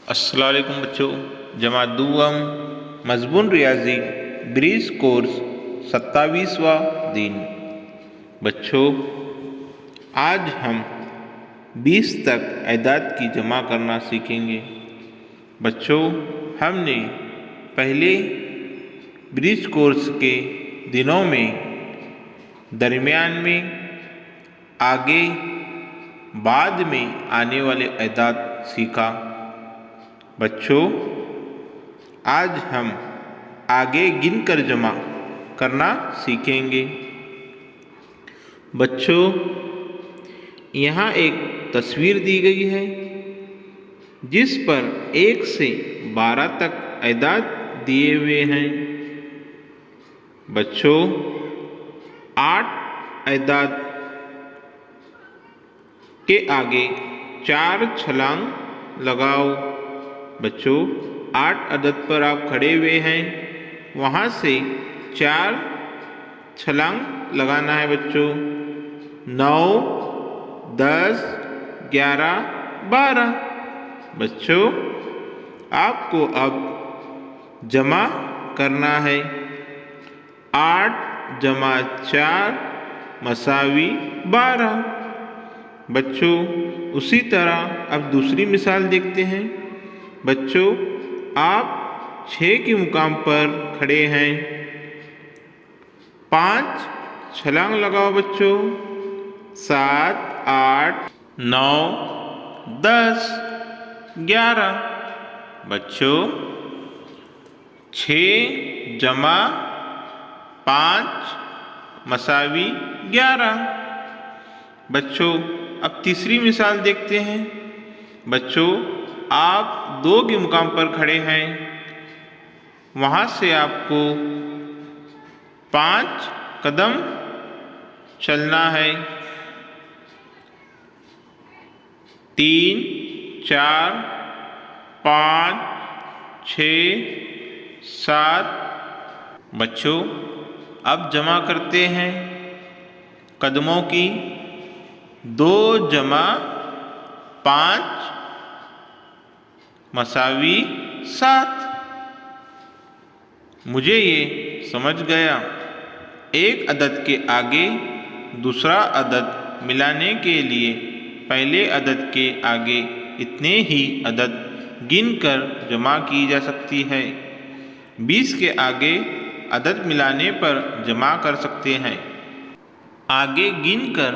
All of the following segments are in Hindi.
अस्सलाम वालेकुम बच्चों। जमात दुआम मज़मून रियाजी ब्रीज कोर्स 27वां दिन। बच्चों, आज हम 20 तक एदाद की जमा करना सीखेंगे। बच्चों, हमने पहले ब्रीज कोर्स के दिनों में दरमियान में, आगे, बाद में आने वाले एदाद सीखा। बच्चों, आज हम आगे गिनकर जमा करना सीखेंगे। बच्चों, यहाँ एक तस्वीर दी गई है जिस पर 1 से 12 तक एदाद दिए हुए हैं। बच्चों, 8 एदाद के आगे 4 छलांग लगाओ। बच्चों, 8 अदद पर आप खड़े हुए हैं, वहाँ से 4 छलांग लगाना है। बच्चों, 9, 10, 11, 12। बच्चों, आपको अब जमा करना है। 8 जमा 4 मसावी 12। बच्चों, उसी तरह अब दूसरी मिसाल देखते हैं। बच्चों, आप 6 के मुकाम पर खड़े हैं, 5 छलांग लगाओ। बच्चों, 7, 8, 9, 10, 11। बच्चों, 6 जमा 5 मसावी 11। बच्चों, अब तीसरी मिसाल देखते हैं। बच्चों, आप 2 के मुकाम पर खड़े हैं, वहाँ से आपको 5 कदम चलना है। 3, 4, 5, 6, 7। बच्चों, अब जमा करते हैं कदमों की। 2 जमा 5 मसावी 7। मुझे ये समझ गया, एक अदद के आगे दूसरा अदद मिलाने के लिए पहले अदद के आगे इतने ही अदद गिनकर जमा की जा सकती है। 20 के आगे अदद मिलाने पर जमा कर सकते हैं। आगे गिनकर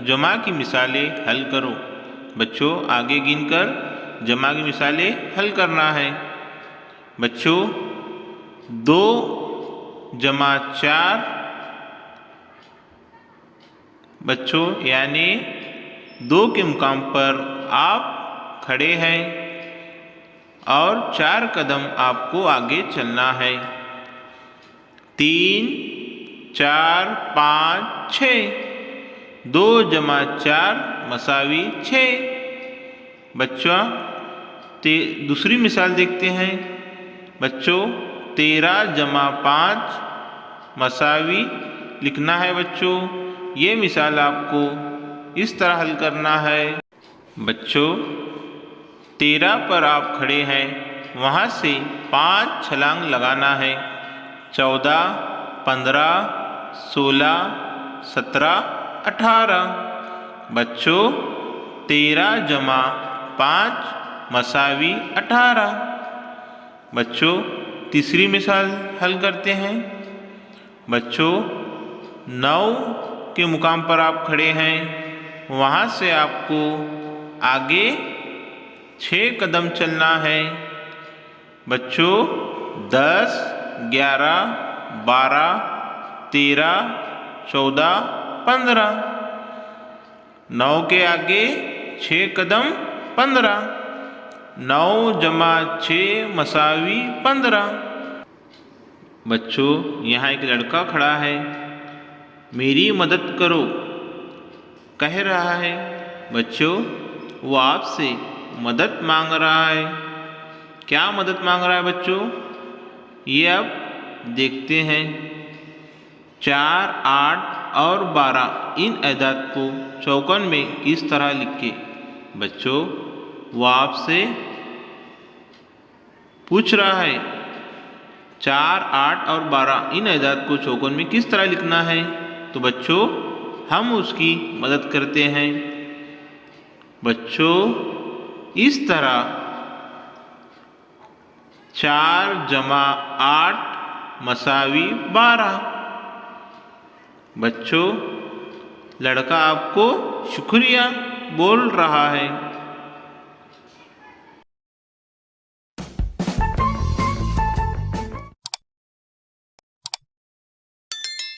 जमा की मिसालें हल करो। बच्चों, आगे गिनकर जमा की मिसालें हल करना है। बच्चों, 2 जमा 4। बच्चों, यानी 2 के मुकाम पर आप खड़े हैं और 4 कदम आपको आगे चलना है। 3, 4, 5, 6। 2 जमा 4 मसावी 6। बच्चों, दूसरी मिसाल देखते हैं। बच्चों, 13 जमा 5 मसावी लिखना है। बच्चों, ये मिसाल आपको इस तरह हल करना है। बच्चों, 13 पर आप खड़े हैं, वहाँ से 5 छलांग लगाना है। 14, 15, 16, 17, 18। बच्चों, 13 जमा 5 मसावी 18। बच्चों, तीसरी मिसाल हल करते हैं। बच्चों, 9 के मुकाम पर आप खड़े हैं, वहाँ से आपको आगे 6 कदम चलना है। बच्चों, 10, 11, 12, 13, 14, 15। 9 के आगे 6 कदम 15। 9 जमा 6 मसावी 15। बच्चों, यहाँ एक लड़का खड़ा है, मेरी मदद करो कह रहा है। बच्चों, वो आपसे मदद मांग रहा है। क्या मदद मांग रहा है बच्चों? ये अब देखते हैं। 4, 8 और 12 इन एदाद को चौकन में किस तरह लिखे। बच्चों, वो आपसे पूछ रहा है 4, 8 और 12 इन अदाद को चौकोन में किस तरह लिखना है। तो बच्चों हम उसकी मदद करते हैं। बच्चों इस तरह 4 + 8 = 12। बच्चों लड़का आपको शुक्रिया बोल रहा है।